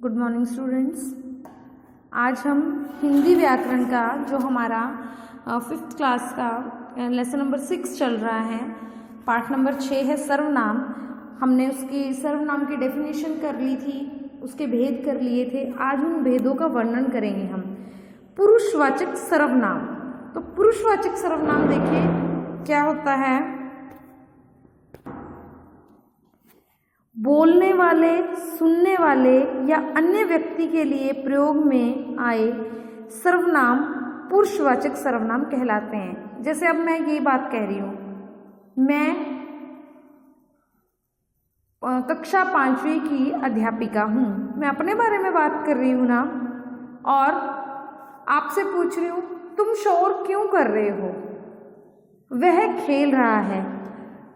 Good morning students. आज हम हिंदी व्याकरण का जो हमारा 5th क्लास का लेसन नंबर 6 चल रहा है, पार्ट नंबर 6 है सर्वनाम। हमने उसकी सर्वनाम की डेफिनेशन कर ली थी, उसके भेद कर लिए थे। आज उन भेदों का वर्णन करेंगे हम। पुरुषवाचक सर्वनाम। तो पुरुषवाचक सर्वनाम देखिए क्या होता है। बोलने वाले, सुनने वाले या अन्य व्यक्ति के लिए प्रयोग में आए सर्वनाम पुरुषवाचक सर्वनाम कहलाते हैं। जैसे अब मैं ये बात कह रही हूँ, मैं कक्षा 5वीं की अध्यापिका हूँ। मैं अपने बारे में बात कर रही हूँ ना, और आपसे पूछ रही हूँ तुम शोर क्यों कर रहे हो। वह खेल रहा है।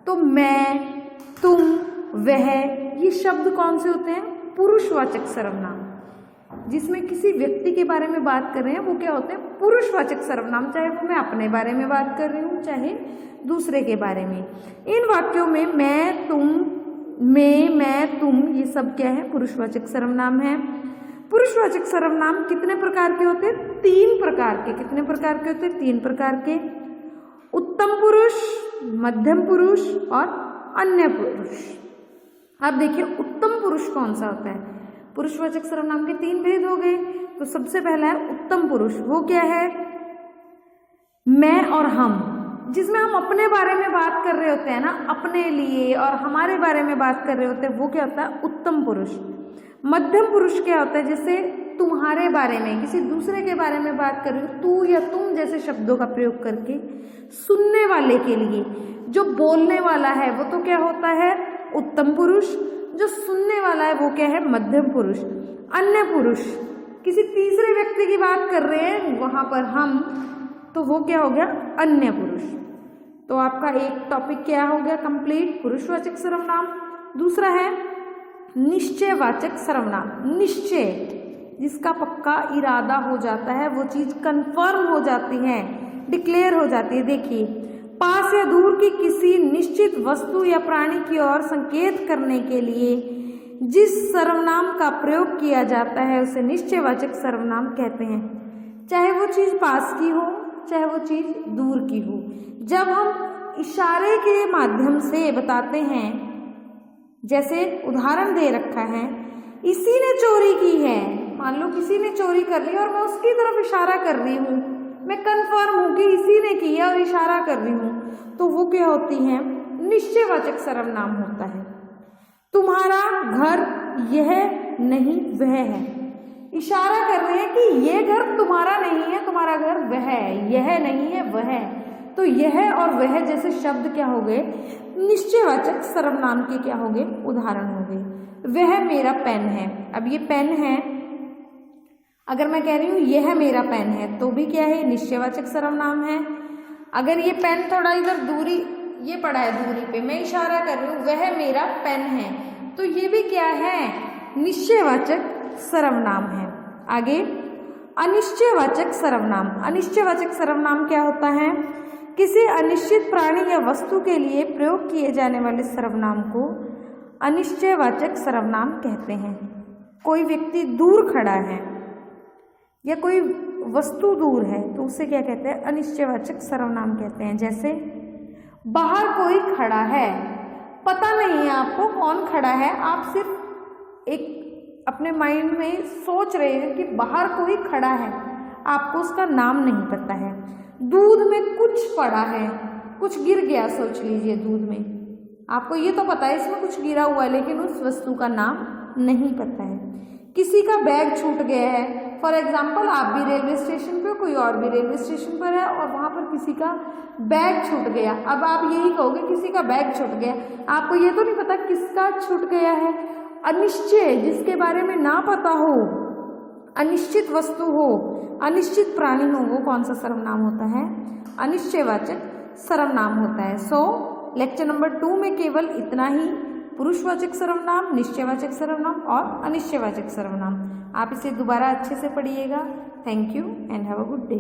तो मैं, तुम, वह, ये शब्द कौन से होते हैं? पुरुषवाचक सर्वनाम। जिसमें किसी व्यक्ति के बारे में बात कर रहे हैं वो क्या होते हैं? पुरुषवाचक सर्वनाम। चाहे वो मैं अपने बारे में बात कर रही हूँ, चाहे दूसरे के बारे में। इन वाक्यों में मैं, तुम, मैं, तुम, ये सब क्या है? पुरुषवाचक सर्वनाम है। पुरुषवाचक सर्वनाम कितने प्रकार के होते हैं? 3 प्रकार के। कितने प्रकार के होते हैं? 3 प्रकार के। उत्तम पुरुष, मध्यम पुरुष और अन्य पुरुष। अब देखिए उत्तम पुरुष कौन सा होता है। पुरुषवाचक सर्वनाम के 3 भेद हो गए। तो सबसे पहला है उत्तम पुरुष। वो क्या है? मैं और हम, जिसमें हम अपने बारे में बात कर रहे होते हैं ना, अपने लिए और हमारे बारे में बात कर रहे होते हैं, वो क्या होता है? उत्तम पुरुष। मध्यम पुरुष क्या होता है? जैसे तुम्हारे बारे में, किसी दूसरे के बारे में बात कर रही हो, तू या तुम जैसे शब्दों का प्रयोग करके सुनने वाले के लिए। जो बोलने वाला है वो तो क्या होता है? उत्तम पुरुष। जो सुनने वाला है वो क्या है? मध्यम पुरुष। अन्य पुरुष, किसी तीसरे व्यक्ति की बात कर रहे हैं वहां पर हम, तो वो क्या हो गया? अन्य पुरुष। तो आपका एक टॉपिक क्या हो गया? कंप्लीट, पुरुषवाचक सर्वनाम। दूसरा है निश्चयवाचक सर्वनाम। निश्चय, जिसका पक्का इरादा हो जाता है, वो चीज कंफर्म हो जाती है, डिक्लेयर हो जाती है। देखिए, पास या दूर की किसी निश्चित वस्तु या प्राणी की ओर संकेत करने के लिए जिस सर्वनाम का प्रयोग किया जाता है उसे निश्चयवाचक सर्वनाम कहते हैं। चाहे वो चीज पास की हो, चाहे वो चीज दूर की हो। जब हम इशारे के माध्यम से बताते हैं, जैसे उदाहरण दे रखा है, इसी ने चोरी की है। मान लो किसी ने चोरी कर ली और मैं उसकी तरफ इशारा कर रही हूँ, मैं कंफर्म हूँ कि इसी ने किया और इशारा कर रही हूँ, तो वो क्या होती है? निश्चयवाचक सर्वनाम होता है। तुम्हारा घर यह नहीं वह है। इशारा कर रहे हैं कि यह घर तुम्हारा नहीं है, तुम्हारा घर वह है। यह नहीं है, वह है। तो यह और वह जैसे शब्द क्या हो गए? निश्चयवाचक सर्वनाम के क्या हो गए? उदाहरण हो गए। वह मेरा पेन है। अब ये पेन है, अगर मैं कह रही हूँ यह मेरा पेन है, तो भी क्या है? निश्चयवाचक सर्वनाम है। अगर ये पेन थोड़ा इधर दूरी, ये पड़ा है दूरी पे, मैं इशारा कर रही हूँ वह मेरा पेन है, तो ये भी क्या है? निश्चयवाचक सर्वनाम है। आगे अनिश्चयवाचक सर्वनाम। अनिश्चयवाचक सर्वनाम क्या होता है? किसी अनिश्चित प्राणी या वस्तु के लिए प्रयोग किए जाने वाले सर्वनाम को अनिश्चयवाचक सर्वनाम कहते हैं। कोई व्यक्ति दूर खड़ा है या कोई वस्तु दूर है, तो उसे क्या कहते हैं? अनिश्चयवाचक सर्वनाम कहते हैं। जैसे बाहर कोई खड़ा है, पता नहीं है आपको कौन खड़ा है, आप सिर्फ एक अपने माइंड में सोच रहे हैं कि बाहर कोई खड़ा है, आपको उसका नाम नहीं पता है। दूध में कुछ पड़ा है, कुछ गिर गया, सोच लीजिए दूध में, आपको ये तो पता है इसमें कुछ गिरा हुआ है, लेकिन उस वस्तु का नाम नहीं पता है। किसी का बैग छूट गया है, फॉर एग्जाम्पल आप भी रेलवे स्टेशन पे, कोई और भी रेलवे स्टेशन पर है और वहाँ पर किसी का बैग छूट गया। अब आप यही कहोगे किसी का बैग छूट गया, आपको ये तो नहीं पता किसका छूट गया है। अनिश्चय, जिसके बारे में ना पता हो, अनिश्चित वस्तु हो, अनिश्चित प्राणी हो, वो कौन सा सर्वनाम होता है? अनिश्चयवाचक सर्वनाम होता है। सो लेक्चर नंबर 2 में केवल इतना ही। पुरुषवाचक सर्वनाम, निश्चयवाचक सर्वनाम और अनिश्चयवाचक सर्वनाम। आप इसे दोबारा अच्छे से पढ़िएगा। Thank you and have a good day.